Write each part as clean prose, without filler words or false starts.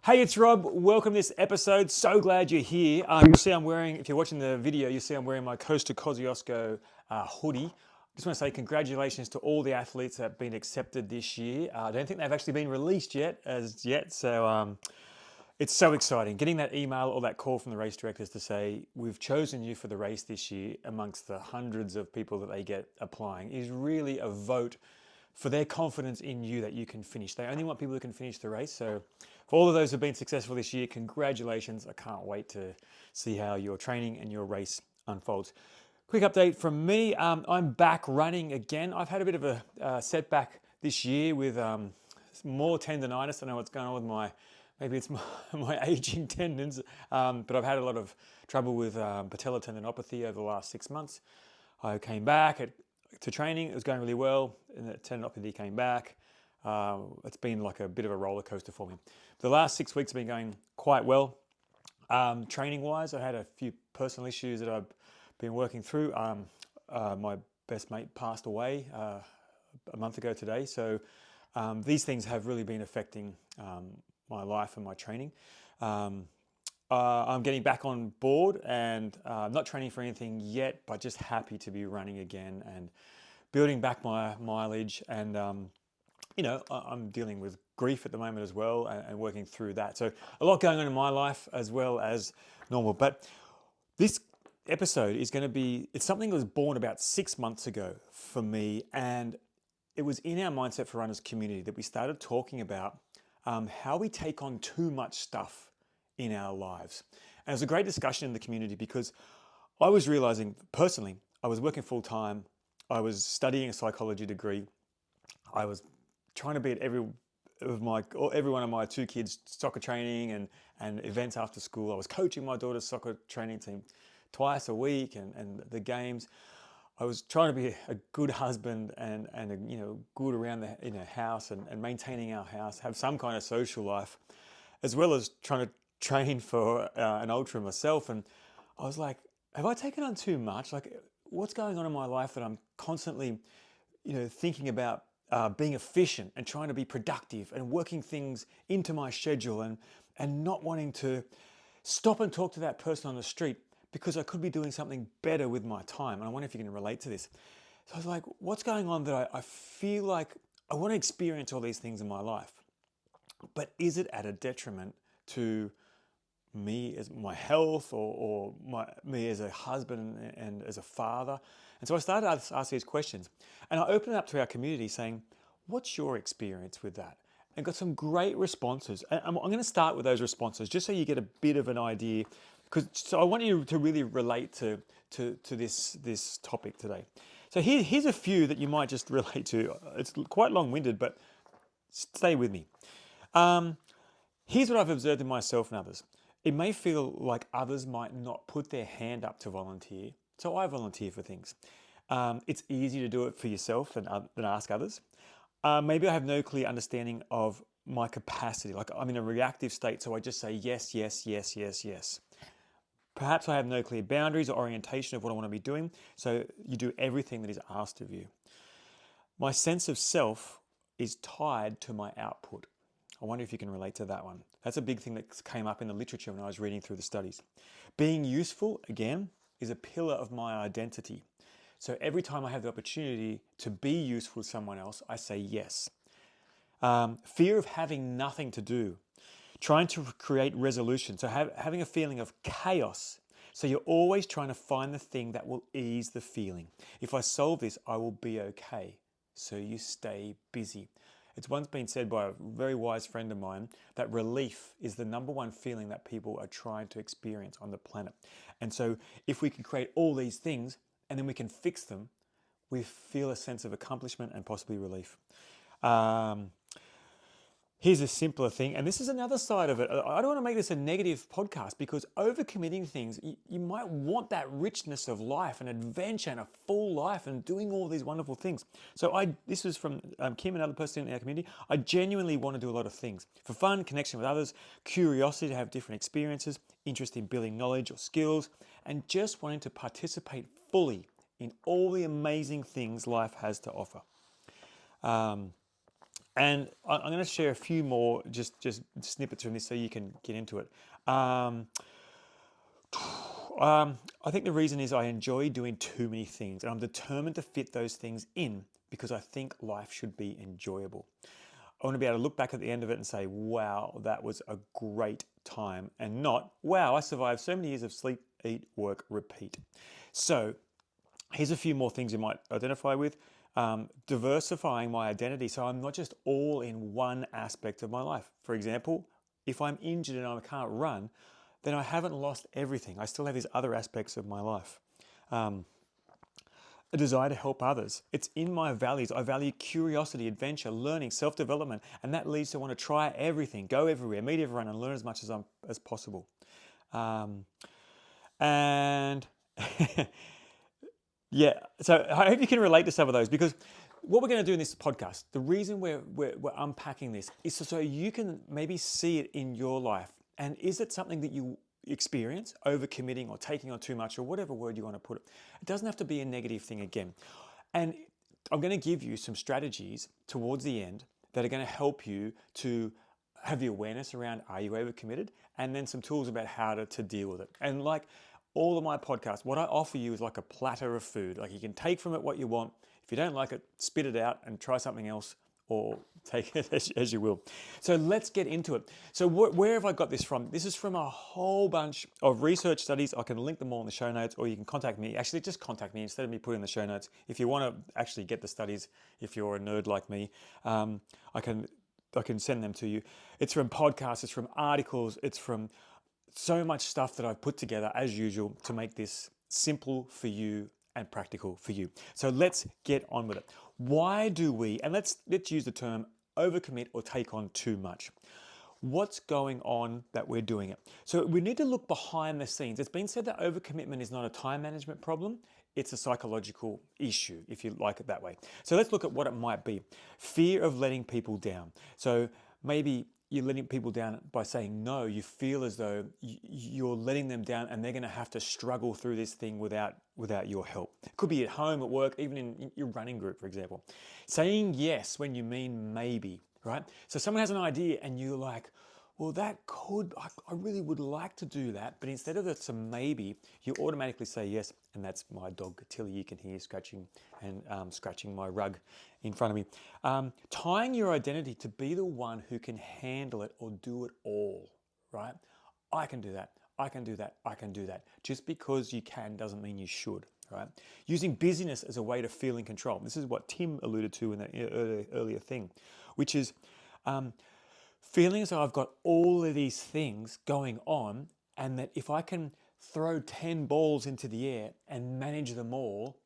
Hey, it's Rob. Welcome to this episode. So glad you're here. You'll see I'm wearing, if you're watching the video, you'll see I'm wearing my Coast to Kosciuszko hoodie. Just want to say congratulations to all the athletes that have been accepted this year. I don't think they've actually been released yet, so it's so exciting. Getting that email or that call from the race directors to say, we've chosen you for the race this year amongst the hundreds of people that they get applying is really a vote for their confidence in you that you can finish. They only want people who can finish the race. So for all of those who've been successful this year, congratulations. I can't wait to see how your training and your race unfolds. Quick update from me. I'm back running again. I've had a bit of a setback this year with more tendonitis. I don't know what's going on with maybe it's my aging tendons, but I've had a lot of trouble with patellar tendinopathy over the last 6 months. I came back to training. It was going really well, and the tendinopathy came back. It's been like a bit of a roller coaster for me. The last 6 weeks have been going quite well. Training-wise, I had a few personal issues that I've been working through. My best mate passed away a month ago today, so these things have really been affecting my life and my training. I'm getting back on board and not training for anything yet, but just happy to be running again and building back my mileage. And, I'm dealing with grief at the moment as well and working through that. So a lot going on in my life as well as normal. But this episode is going to it's something that was born about 6 months ago for me. And it was in our Mindset for Runners community that we started talking about how we take on too much stuff in our lives. And it was a great discussion in the community because I was realizing personally, I was working full time, I was studying a psychology degree, I was trying to be at every one of my two kids' soccer training and events after school. I was coaching my daughter's soccer training team twice a week and the games. I was trying to be a good husband and good around the house and maintaining our house, have some kind of social life, as well as trying to train for an ultra myself. And I was like, have I taken on too much? Like, what's going on in my life that I'm constantly, thinking about being efficient and trying to be productive and working things into my schedule and not wanting to stop and talk to that person on the street because I could be doing something better with my time. And I wonder if you can relate to this. So I was like, what's going on that I feel like I want to experience all these things in my life, but is it at a detriment to me as my health or me as a husband and as a father? And so I started to ask these questions, and I opened it up to our community saying, what's your experience with that? And got some great responses. And I'm going to start with those responses just so you get a bit of an idea, so I want you to really relate to this topic today. So here's a few that you might just relate to. It's quite long-winded, but stay with me. Here's what I've observed in myself and others. It may feel like others might not put their hand up to volunteer, so I volunteer for things. It's easy to do it for yourself than ask others. Maybe I have no clear understanding of my capacity. Like I'm in a reactive state, so I just say yes, yes, yes, yes, yes. Perhaps I have no clear boundaries or orientation of what I want to be doing, so you do everything that is asked of you. My sense of self is tied to my output. I wonder if you can relate to that one. That's a big thing that came up in the literature when I was reading through the studies. Being useful, again, is a pillar of my identity. So every time I have the opportunity to be useful to someone else, I say yes. Fear of having nothing to do. Trying to create resolution. So having a feeling of chaos. So you're always trying to find the thing that will ease the feeling. If I solve this, I will be okay. So you stay busy. It's once been said by a very wise friend of mine that relief is the number one feeling that people are trying to experience on the planet. And so if we can create all these things and then we can fix them, we feel a sense of accomplishment and possibly relief. Here's a simpler thing, and this is another side of it. I don't want to make this a negative podcast because overcommitting things, you might want that richness of life and adventure and a full life and doing all these wonderful things. So this was from Kim, another person in our community. I genuinely want to do a lot of things for fun, connection with others, curiosity to have different experiences, interest in building knowledge or skills, and just wanting to participate fully in all the amazing things life has to offer. And I'm going to share a few more just snippets from this so you can get into it. Um, I think the reason is I enjoy doing too many things, and I'm determined to fit those things in because I think life should be enjoyable. I want to be able to look back at the end of it and say, wow, that was a great time, and not, wow, I survived so many years of sleep, eat, work, repeat. So here's a few more things you might identify with. Diversifying my identity so I'm not just all in one aspect of my life. For example, if I'm injured and I can't run, then I haven't lost everything. I still have these other aspects of my life. A desire to help others. It's in my values. I value curiosity, adventure, learning, self-development, and that leads to want to try everything, go everywhere, meet everyone, and learn as much as possible. And yeah, so I hope you can relate to some of those, because what we're going to do in this podcast, the reason we're unpacking this is so you can maybe see it in your life. And is it something that you experience, overcommitting or taking on too much, or whatever word you want to put it? It doesn't have to be a negative thing again. And I'm going to give you some strategies towards the end that are going to help you to have the awareness around, are you overcommitted? And then some tools about how to deal with it. And like all of my podcasts, what I offer you is like a platter of food. Like you can take from it what you want. If you don't like it, spit it out and try something else, or take it as you will. So let's get into it. So where have I got this from? This is from a whole bunch of research studies. I can link them all in the show notes, or you can contact me. Actually, just contact me instead of me putting in the show notes. If you want to actually get the studies, if you're a nerd like me, I can send them to you. It's from podcasts, it's from articles, it's from so much stuff that I've put together as usual to make this simple for you and practical for you. So let's get on with it. Why do we, and let's use the term overcommit or take on too much. What's going on that we're doing it? So we need to look behind the scenes. It's been said that overcommitment is not a time management problem. It's a psychological issue, if you like it that way. So let's look at what it might be. Fear of letting people down. So maybe you're letting people down by saying no. You feel as though you're letting them down and they're going to have to struggle through this thing without your help. It could be at home, at work, even in your running group, for example. Saying yes when you mean maybe, right? So someone has an idea and you're like, well, I really would like to do that, but instead of it's a maybe, you automatically say yes, and that's my dog, Tilly, you can hear scratching my rug in front of me. Tying your identity to be the one who can handle it or do it all, right? I can do that, I can do that, I can do that. Just because you can doesn't mean you should, right? Using busyness as a way to feel in control. This is what Tim alluded to in that earlier thing, which is feeling as though I've got all of these things going on, and that if I can throw 10 balls into the air and manage them all,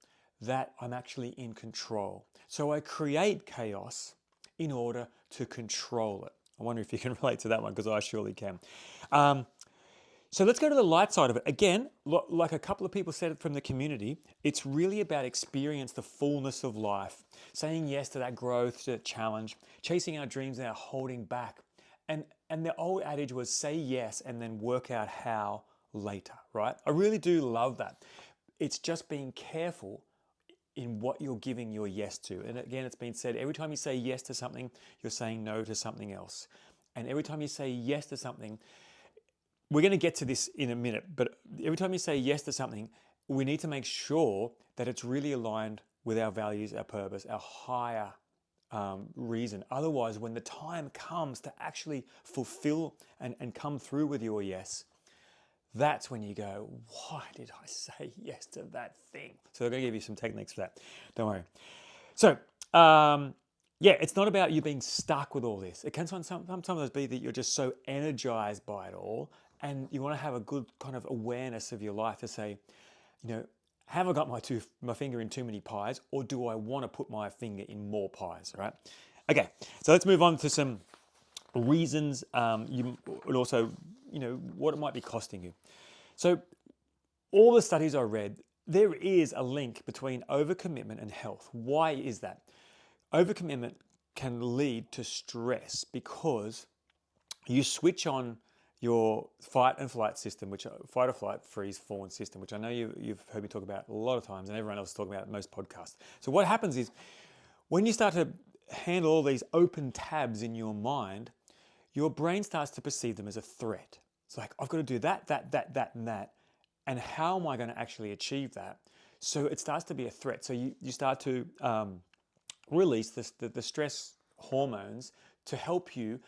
that I'm actually in control. So I create chaos in order to control it. I wonder if you can relate to that one, because I surely can. So let's go to the light side of it. Again, like a couple of people said it from the community, it's really about experience the fullness of life, saying yes to that growth, to that challenge, chasing our dreams without holding back. And the old adage was say yes and then work out how later, right? I really do love that. It's just being careful in what you're giving your yes to. And again, it's been said, every time you say yes to something, you're saying no to something else. And every time you say yes to something, we're going to get to this in a minute, but every time you say yes to something, we need to make sure that it's really aligned with our values, our purpose, our higher reason. Otherwise, when the time comes to actually fulfill and come through with your yes, that's when you go, why did I say yes to that thing? So I'm going to give you some techniques for that. Don't worry. So, yeah, it's not about you being stuck with all this. It can sometimes be that you're just so energized by it all, and you want to have a good kind of awareness of your life to say, have I got my finger in too many pies, or do I want to put my finger in more pies, right? Okay, so let's move on to some reasons, and also, what it might be costing you. So all the studies I read, there is a link between overcommitment and health. Why is that? Overcommitment can lead to stress because you switch on your fight and flight system, which fight or flight, freeze, fawn system, which I know you've heard me talk about a lot of times, and everyone else is talking about it in most podcasts. So what happens is when you start to handle all these open tabs in your mind, your brain starts to perceive them as a threat. It's like, I've got to do that, and that. And how am I going to actually achieve that? So it starts to be a threat. So you start to release the stress hormones to help you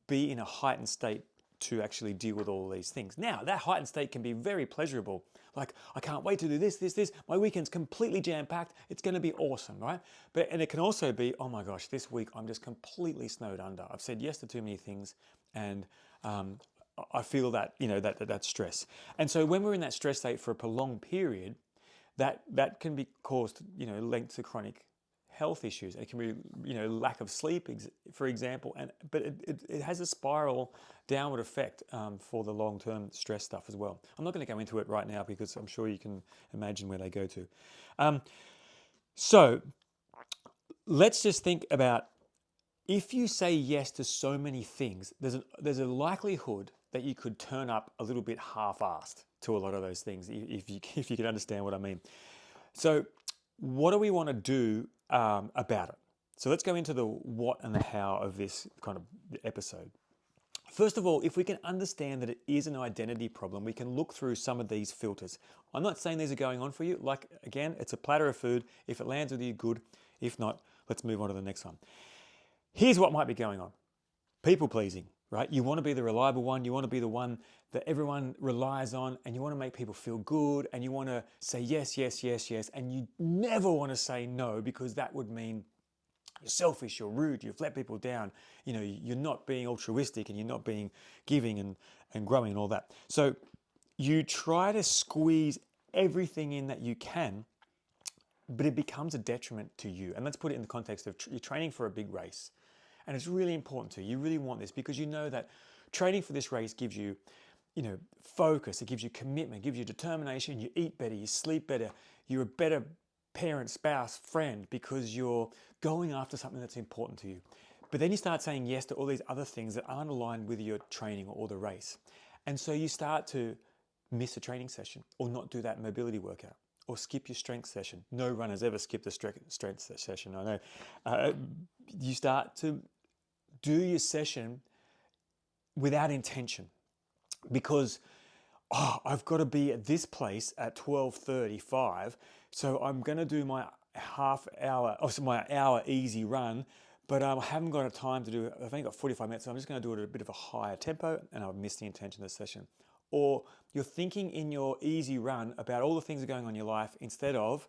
be in a heightened state to actually deal with all these things. Now, that heightened state can be very pleasurable. Like, I can't wait to do this. My weekend's completely jam-packed. It's going to be awesome, right? And it can also be, oh my gosh, this week I'm just completely snowed under. I've said yes to too many things, and I feel that, that stress. And so when we're in that stress state for a prolonged period, that can be caused, linked to chronic health issues. It can be, lack of sleep, for example, but it has a spiral downward effect for the long-term stress stuff as well. I'm not going to go into it right now because I'm sure you can imagine where they go to. So let's just think about, if you say yes to so many things, there's a likelihood that you could turn up a little bit half-assed to a lot of those things, if you can understand what I mean. So what do we want to do about it? So let's go into the what and the how of this kind of episode. First of all, if we can understand that it is an identity problem, we can look through some of these filters. I'm not saying these are going on for you. Like, again, it's a platter of food. If it lands with you, good. If not, let's move on to the next one. Here's what might be going on. People pleasing, right? You want to be the reliable one. You want to be the one that everyone relies on, and you want to make people feel good, and you want to say yes, and you never want to say no, because that would mean you're selfish, you're rude, you've let people down, you're not being altruistic, and you're not being giving and growing and all that. So you try to squeeze everything in that you can, but it becomes a detriment to you. And let's put it in the context of you're training for a big race. And it's really important to you. You really want this because you know that training for this race gives you, focus. It gives you commitment, gives you determination. You eat better, you sleep better. You're a better parent, spouse, friend because you're going after something that's important to you. But then you start saying yes to all these other things that aren't aligned with your training or the race. And so you start to miss a training session or not do that mobility workout or skip your strength session. No runner's ever skipped a strength session, I know. You start to do your session without intention because, I've got to be at this place at 12:35, so I'm going to do my my hour easy run, but I haven't got a time to do it. I've only got 45 minutes, so I'm just going to do it at a bit of a higher tempo, and I've missed the intention of the session. Or you're thinking in your easy run about all the things that are going on in your life instead of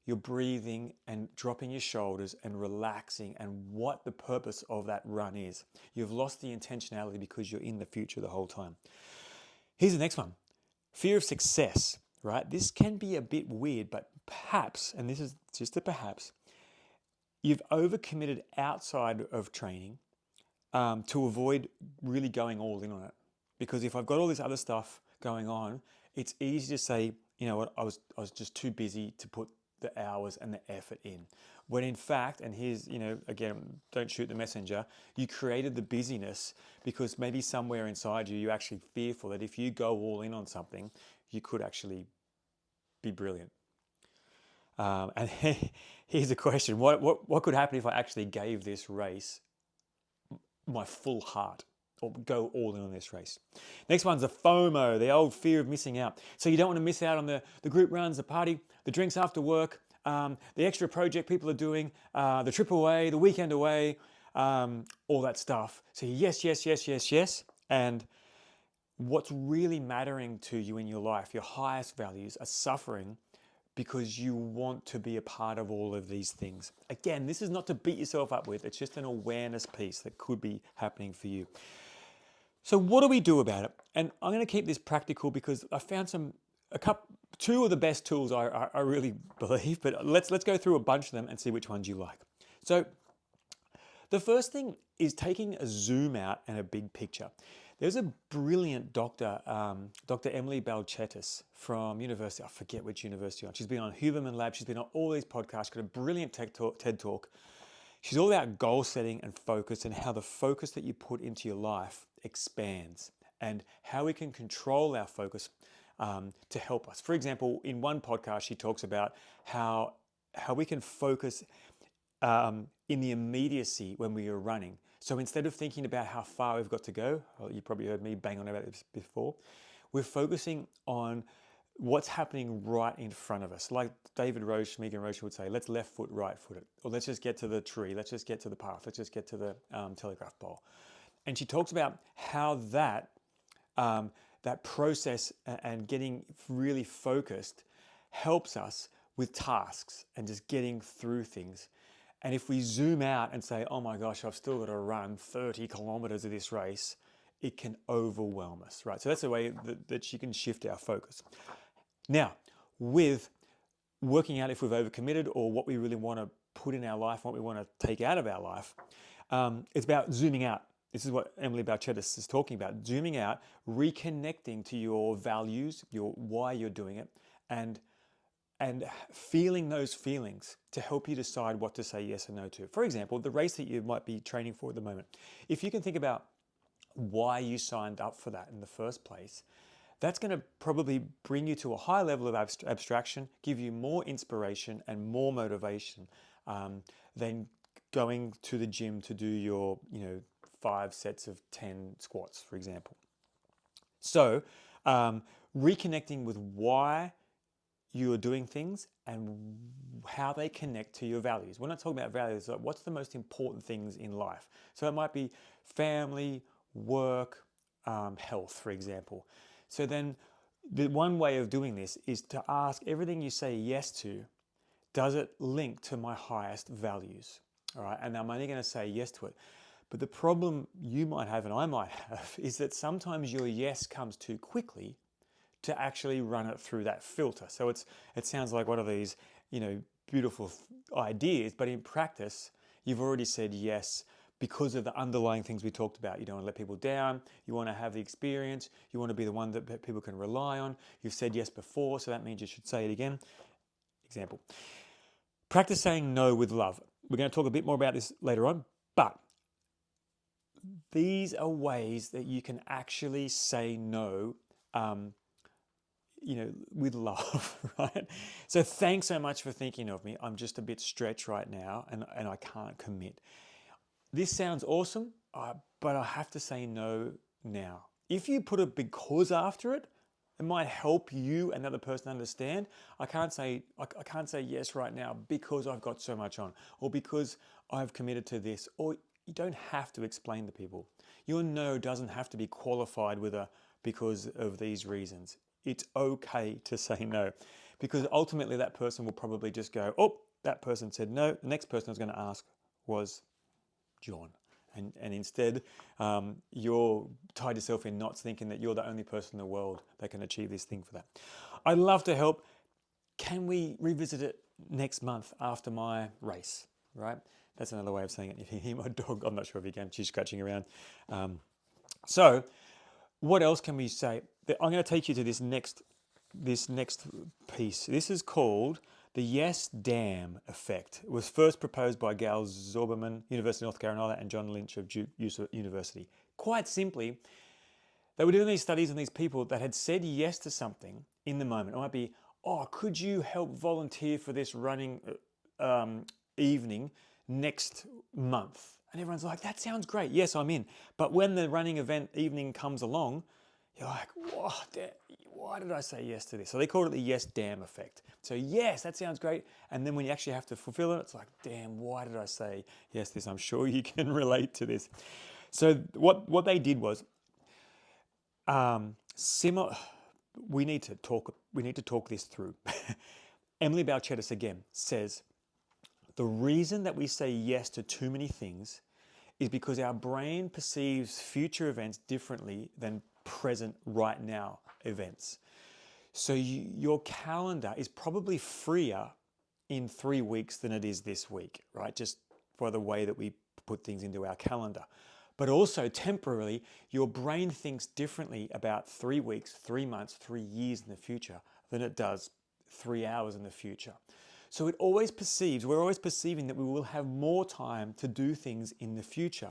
you're breathing and dropping your shoulders and relaxing and what the purpose of that run is. You've lost the intentionality because you're in the future the whole time. Here's the next one. Fear of success, right? This can be a bit weird, but perhaps, and this is just a perhaps, you've overcommitted outside of training to avoid really going all in on it. Because if I've got all this other stuff going on, it's easy to say, you know what, I was just too busy to put the hours and the effort in. When in fact, and here's, again, don't shoot the messenger, you created the busyness because maybe somewhere inside you, you're actually fearful that if you go all in on something, you could actually be brilliant. And here's a question. What could happen if I actually gave this race my full heart? Or go all in on this race. Next one's the FOMO, the old fear of missing out. So you don't want to miss out on the group runs, the party, the drinks after work, the extra project people are doing, the trip away, the weekend away, all that stuff. So yes. And what's really mattering to you in your life, your highest values, are suffering because you want to be a part of all of these things. Again, this is not to beat yourself up with. It's just an awareness piece that could be happening for you. So what do we do about it? And I'm going to keep this practical because I found two of the best tools I really believe, but let's go through a bunch of them and see which ones you like. So the first thing is taking a zoom out and a big picture. There's a brilliant doctor, Dr. Emily Balcetis from university, I forget which university. She's been on Huberman Lab, she's been on all these podcasts, got a brilliant TED Talk. She's all about goal setting and focus and how the focus that you put into your life expands and how we can control our focus to help us. For example, in one podcast, she talks about how we can focus in the immediacy when we are running. So instead of thinking about how far we've got to go, you probably heard me bang on about this before, we're focusing on what's happening right in front of us. Like David Roche, Megan Roche would say, let's left foot, right foot it. Or let's just get to the tree. Let's just get to the path. Let's just get to the telegraph pole. And she talks about how that process and getting really focused helps us with tasks and just getting through things. And if we zoom out and say, oh my gosh, I've still got to run 30 kilometers of this race, it can overwhelm us, right? So that's a way that she can shift our focus. Now, with working out if we've overcommitted or what we really want to put in our life, what we want to take out of our life, it's about zooming out. This is what Emily Balcetis is talking about. Zooming out, reconnecting to your values, your why you're doing it, and feeling those feelings to help you decide what to say yes and no to. For example, the race that you might be training for at the moment. If you can think about why you signed up for that in the first place, that's going to probably bring you to a high level of abstraction, give you more inspiration and more motivation than going to the gym to do your 5 sets of 10 squats, for example. So reconnecting with why you are doing things and how they connect to your values. We're not talking about values, like what's the most important things in life. So it might be family, work, health, for example. So then the one way of doing this is to ask everything you say yes to, does it link to my highest values? All right, and I'm only going to say yes to it. But the problem you might have and I might have is that sometimes your yes comes too quickly to actually run it through that filter. So it sounds like one of these, beautiful ideas, but in practice, you've already said yes because of the underlying things we talked about. You don't want to let people down. You want to have the experience. You want to be the one that people can rely on. You've said yes before, so that means you should say it again. Example. Practice saying no with love. We're going to talk a bit more about this later on, but these are ways that you can actually say no with love, right? So thanks so much for thinking of me. I'm just a bit stretched right now and I can't commit. This sounds awesome, but I have to say no now. If you put a because after it, it might help you and the other person understand. I can't say yes right now because I've got so much on, or because I've committed to this, or you don't have to explain to people. Your no doesn't have to be qualified with a because of these reasons. It's okay to say no, because ultimately that person will probably just go, oh, that person said no. The next person I was going to ask was John. And instead, you're tied yourself in knots thinking that you're the only person in the world that can achieve this thing for that. I'd love to help. Can we revisit it next month after my race, right? That's another way of saying it. If you hear my dog, I'm not sure if you can, she's scratching around. So what else can we say? I'm going to take you to this next piece. This is called the yes damn effect. It was first proposed by Gail Zorberman, University of North Carolina, and John Lynch of Duke University. Quite simply, they were doing these studies on these people that had said yes to something in the moment. It might be, oh, could you help volunteer for this running evening next month? And everyone's like, that sounds great. Yes, I'm in. But when the running event evening comes along, you're like, why did I say yes to this? So they called it the yes damn effect. So yes, that sounds great. And then when you actually have to fulfill it, it's like, damn, why did I say yes to this? I'm sure you can relate to this. So what they did was, we need to talk this through. Emily Balcetis again says, the reason that we say yes to too many things is because our brain perceives future events differently than present right now events. So your calendar is probably freer in 3 weeks than it is this week, right? Just by the way that we put things into our calendar. But also temporarily, your brain thinks differently about 3 weeks, 3 months, 3 years in the future than it does 3 hours in the future. So we're always perceiving that we will have more time to do things in the future.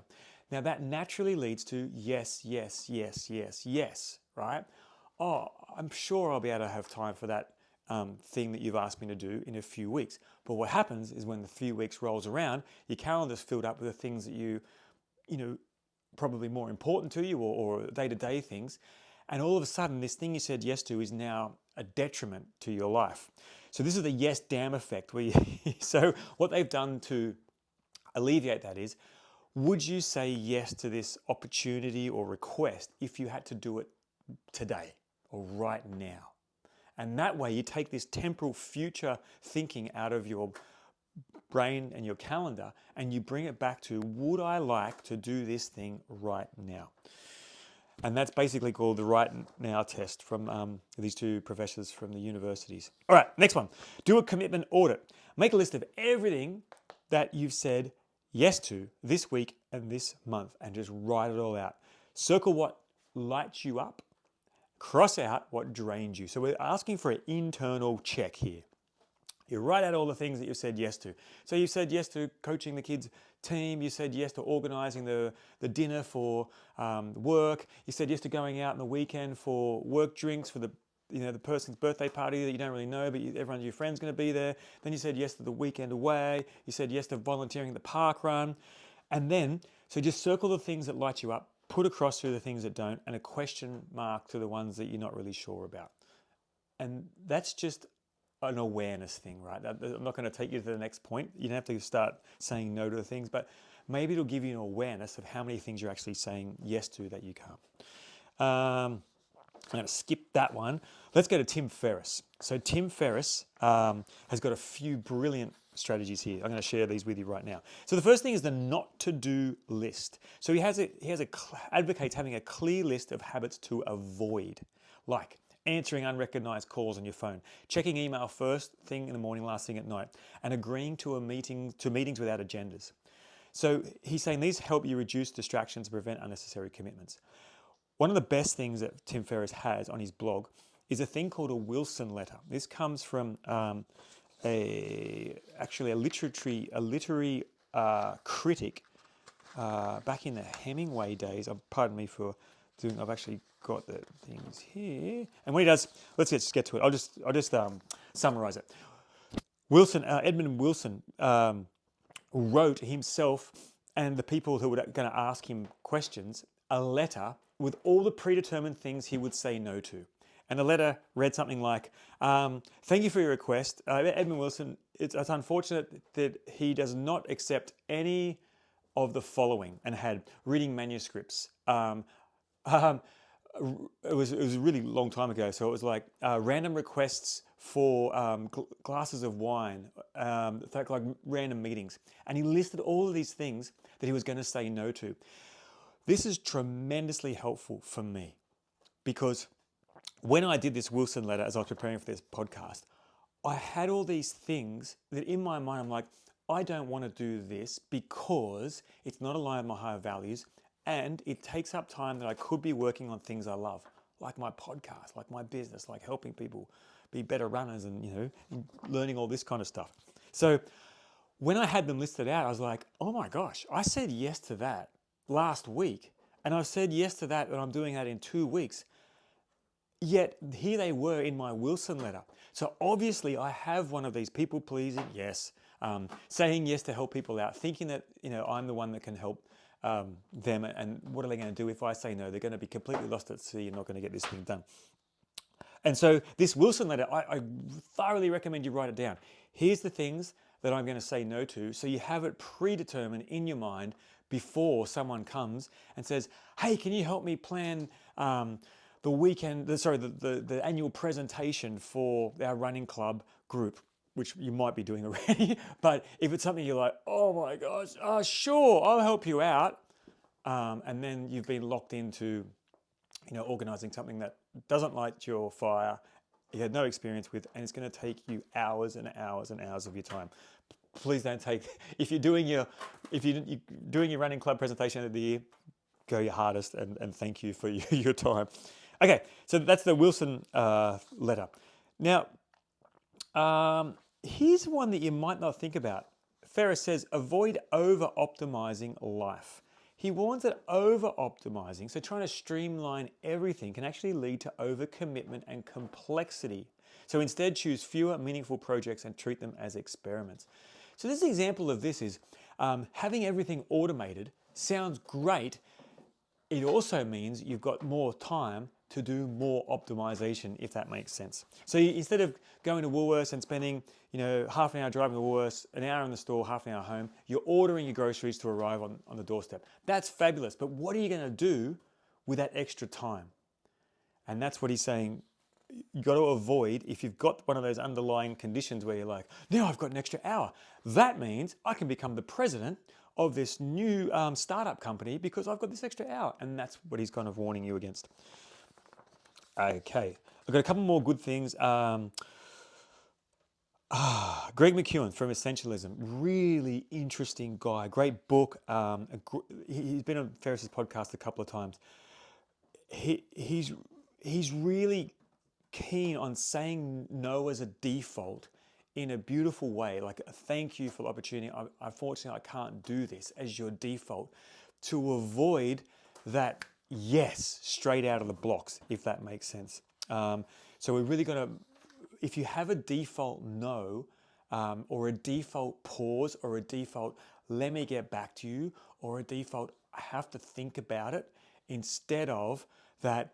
Now that naturally leads to yes, yes, yes, yes, yes, right? Oh, I'm sure I'll be able to have time for that thing that you've asked me to do in a few weeks. But what happens is when the few weeks rolls around, your calendar's filled up with the things that you know, probably more important to you or day-to-day things. And all of a sudden, this thing you said yes to is now a detriment to your life. So this is the yes damn effect. So what they've done to alleviate that is, would you say yes to this opportunity or request if you had to do it today or right now? And that way you take this temporal future thinking out of your brain and your calendar and you bring it back to, would I like to do this thing right now? And that's basically called the right now test from these two professors from the universities. All right, next one. Do a commitment audit. Make a list of everything that you've said yes to this week and this month and just write it all out. Circle what lights you up, cross out what drains you. So we're asking for an internal check here. You write out all the things that you've said yes to. So you said yes to coaching the kids' team. You said yes to organising the dinner for work. You said yes to going out on the weekend for work drinks for the person's birthday party that you don't really know, but everyone of your friends going to be there. Then you said yes to the weekend away. You said yes to volunteering at the park run. And then, so just circle the things that light you up, put a cross through the things that don't, and a question mark to the ones that you're not really sure about. And that's just an awareness thing, right? I'm not going to take you to the next point. You don't have to start saying no to the things, but maybe it'll give you an awareness of how many things you're actually saying yes to that you can't. I'm going to skip that one. Let's go to Tim Ferriss. So Tim Ferriss has got a few brilliant strategies here. I'm going to share these with you right now. So the first thing is the not to do list. So he advocates having a clear list of habits to avoid, like answering unrecognized calls on your phone, checking email first thing in the morning, last thing at night, and agreeing to meetings without agendas. So he's saying these help you reduce distractions and prevent unnecessary commitments. One of the best things that Tim Ferriss has on his blog is a thing called a Wilson letter. This comes from a literary critic back in the Hemingway days. Pardon me for doing. I've actually got the things here. And when he does, let's just get to it. I'll just summarize it. Edmund Wilson wrote himself and the people who were going to ask him questions a letter with all the predetermined things he would say no to. And the letter read something like, thank you for your request. Edmund Wilson, it's unfortunate that he does not accept any of the following, and had reading manuscripts. It was a really long time ago, so it was like random requests for glasses of wine, like random meetings. And he listed all of these things that he was going to say no to. This is tremendously helpful for me because when I did this Wilson letter, as I was preparing for this podcast, I had all these things that in my mind, I'm like, I don't want to do this because it's not aligned with my higher values and it takes up time that I could be working on things I love, like my podcast, like my business, like helping people be better runners and, learning all this kind of stuff. So when I had them listed out, I was like, oh my gosh, I said yes to that last week. And I've said yes to that, and I'm doing that in 2 weeks. Yet here they were in my Wilson letter. So obviously I have one of these people pleasing, yes, saying yes to help people out, thinking that, I'm the one that can help them, and what are they going to do if I say no? They're going to be completely lost at sea and not going to get this thing done. And so this Wilson letter, I thoroughly recommend you write it down. Here's the things that I'm going to say no to, so you have it predetermined in your mind before someone comes and says, hey, can you help me plan the annual presentation for our running club group, which you might be doing already. But if it's something you're like, oh my gosh, sure, I'll help you out. And then you've been locked into, organizing something that doesn't light your fire, you had no experience with, and it's going to take you hours and hours and hours of your time. Please don't take, if you're doing your running club presentation end of the year, go your hardest and thank you for your time. Okay, so that's the Wilson letter. Now, here's one that you might not think about. Ferriss says, avoid over-optimizing life. He warns that over-optimizing, so trying to streamline everything, can actually lead to overcommitment and complexity. So instead, choose fewer meaningful projects and treat them as experiments. So this example of this is having everything automated sounds great. It also means you've got more time to do more optimization, if that makes sense. So instead of going to Woolworths and spending, half an hour driving to Woolworths, an hour in the store, half an hour home, you're ordering your groceries to arrive on the doorstep. That's fabulous. But what are you going to do with that extra time? And that's what he's saying. You've got to avoid, if you've got one of those underlying conditions where you're like, now I've got an extra hour. That means I can become the president of this new startup company because I've got this extra hour. And that's what he's kind of warning you against. Okay, I've got a couple more good things. Greg McEwen from Essentialism, really interesting guy, great book. He's been on Ferris's podcast a couple of times. He's really keen on saying no as a default in a beautiful way, like a thank you for the opportunity. Unfortunately, I can't do this as your default, to avoid that yes straight out of the blocks, if that makes sense. So we're really going to, if you have a default no, or a default pause, or a default let me get back to you, or a default I have to think about it, instead of that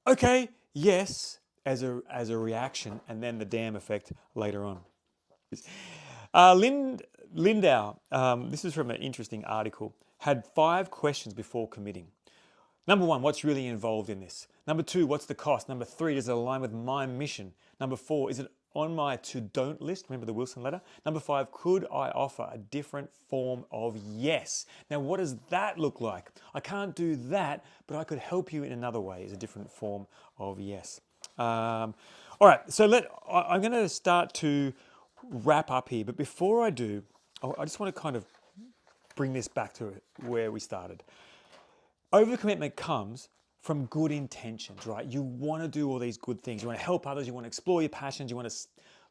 okay, yes, as a reaction, and then the damn effect later on. Lindau, this is from an interesting article, had 5 questions before committing. Number 1, what's really involved in this? Number 2, what's the cost? Number 3, does it align with my mission? Number 4, is it on my to-don't list? Remember the Wilson letter? Number 5, could I offer a different form of yes? Now, what does that look like? I can't do that, but I could help you in another way, is a different form of yes. All right, so I'm going to start to wrap up here, but before I do, I just want to kind of bring this back to where we started. Overcommitment comes from good intentions, right? You want to do all these good things. You want to help others. You want to explore your passions. You want to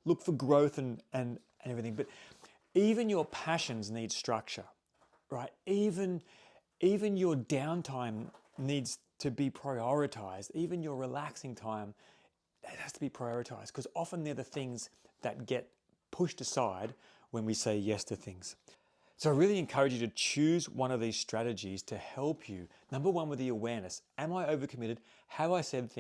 look for growth and everything. But even your passions need structure, right? Even your downtime needs to be prioritized. Even your relaxing time, it has to be prioritized, because often they're the things that get pushed aside when we say yes to things. So I really encourage you to choose one of these strategies to help you. Number 1, with the awareness. Am I overcommitted? Have I said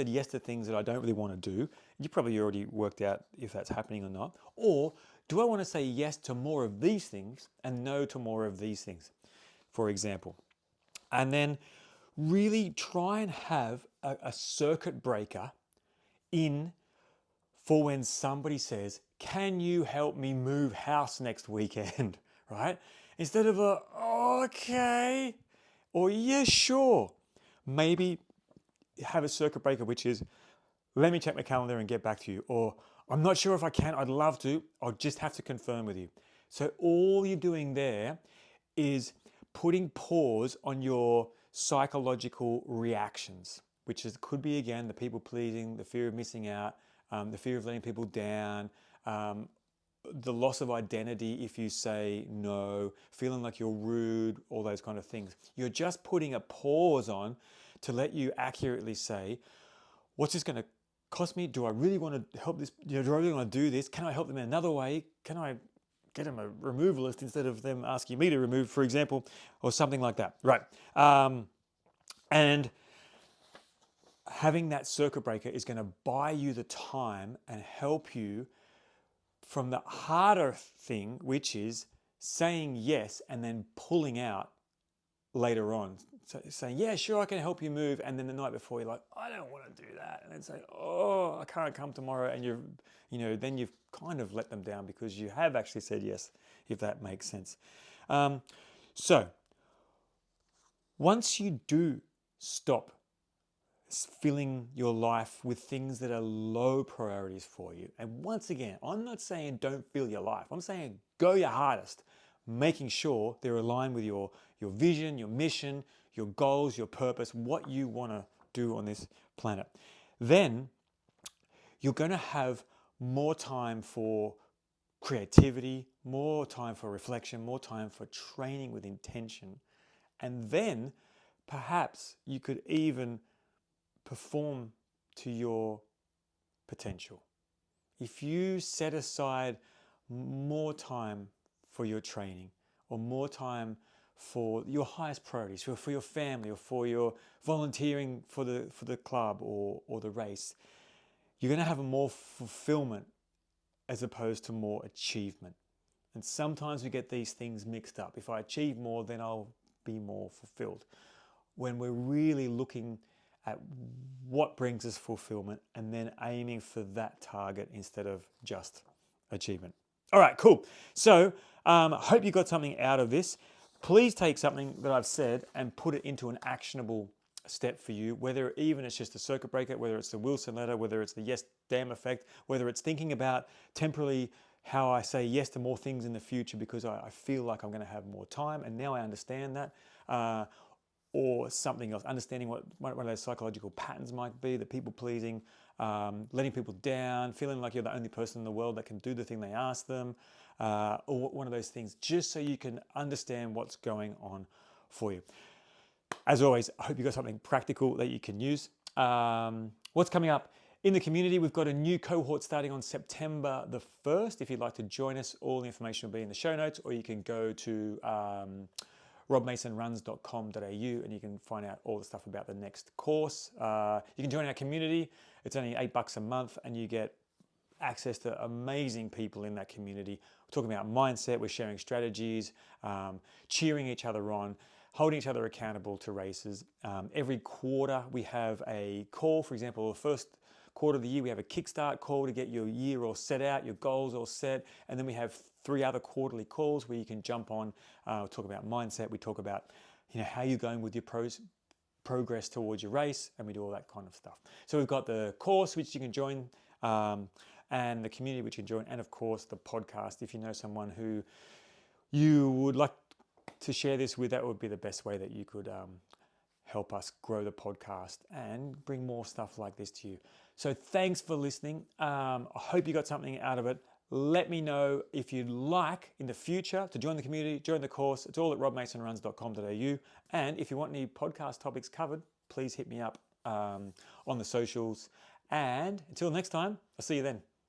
yes to things that I don't really want to do? You probably already worked out if that's happening or not. Or do I want to say yes to more of these things and no to more of these things, for example? And then really try and have a circuit breaker in for when somebody says, can you help me move house next weekend, right? Instead of okay, or yeah, sure. Maybe have a circuit breaker, which is, let me check my calendar and get back to you. Or I'm not sure if I can, I'd love to, I'll just have to confirm with you. So all you're doing there is putting pause on your psychological reactions, which could be, again, the people pleasing, the fear of missing out, the fear of letting people down, the loss of identity if you say no, feeling like you're rude, all those kind of things. You're just putting a pause on to let you accurately say, what's this going to cost me? Do I really want to help this? Do I really want to do this? Can I help them in another way? Can I get them a removalist instead of them asking me to remove, for example, or something like that? Right. And having that circuit breaker is going to buy you the time and help you from the harder thing, which is saying yes and then pulling out later on. So saying, yeah, sure, I can help you move. And then the night before, you're like, I don't want to do that. And then say, oh, I can't come tomorrow. And then you've kind of let them down because you have actually said yes, if that makes sense. So once you do stop filling your life with things that are low priorities for you. And once again, I'm not saying don't fill your life. I'm saying go your hardest, making sure they're aligned with your vision, your mission, your goals, your purpose, what you want to do on this planet. Then you're going to have more time for creativity, more time for reflection, more time for training with intention. And then perhaps you could even perform to your potential. If you set aside more time for your training or more time for your highest priorities, for your family or for your volunteering for the club or the race, you're going to have more fulfillment as opposed to more achievement. And sometimes we get these things mixed up. If I achieve more, then I'll be more fulfilled. When we're really looking at what brings us fulfillment and then aiming for that target instead of just achievement. All right, cool. So I hope you got something out of this. Please take something that I've said and put it into an actionable step for you, whether even it's just a circuit breaker, whether it's the Wilson letter, whether it's the yes damn effect, whether it's thinking about temporarily how I say yes to more things in the future because I feel like I'm going to have more time and now I understand that, or something else, understanding what one of those psychological patterns might be, the people pleasing, letting people down, feeling like you're the only person in the world that can do the thing they ask them, or one of those things, just so you can understand what's going on for you. As always, I hope you got something practical that you can use. What's coming up in the community? We've got a new cohort starting on September the 1st. If you'd like to join us, all the information will be in the show notes, or you can go to robmasonruns.com.au and you can find out all the stuff about the next course. You can join our community. It's only $8 a month and you get access to amazing people in that community. We're talking about mindset, we're sharing strategies, cheering each other on, holding each other accountable to races. Every quarter we have a call. For example, the first quarter of the year we have a kickstart call to get your year all set out, your goals all set, and then we have 3 other quarterly calls where you can jump on. We talk about mindset, we talk about how you're going with your progress towards your race, and we do all that kind of stuff. So we've got the course which you can join, and the community which you can join, and of course the podcast. If you know someone who you would like to share this with, that would be the best way that you could help us grow the podcast and bring more stuff like this to you. So thanks for listening. I hope you got something out of it. Let me know if you'd like in the future to join the community, join the course. It's all at robmasonruns.com.au. And if you want any podcast topics covered, please hit me up on the socials. And until next time, I'll see you then.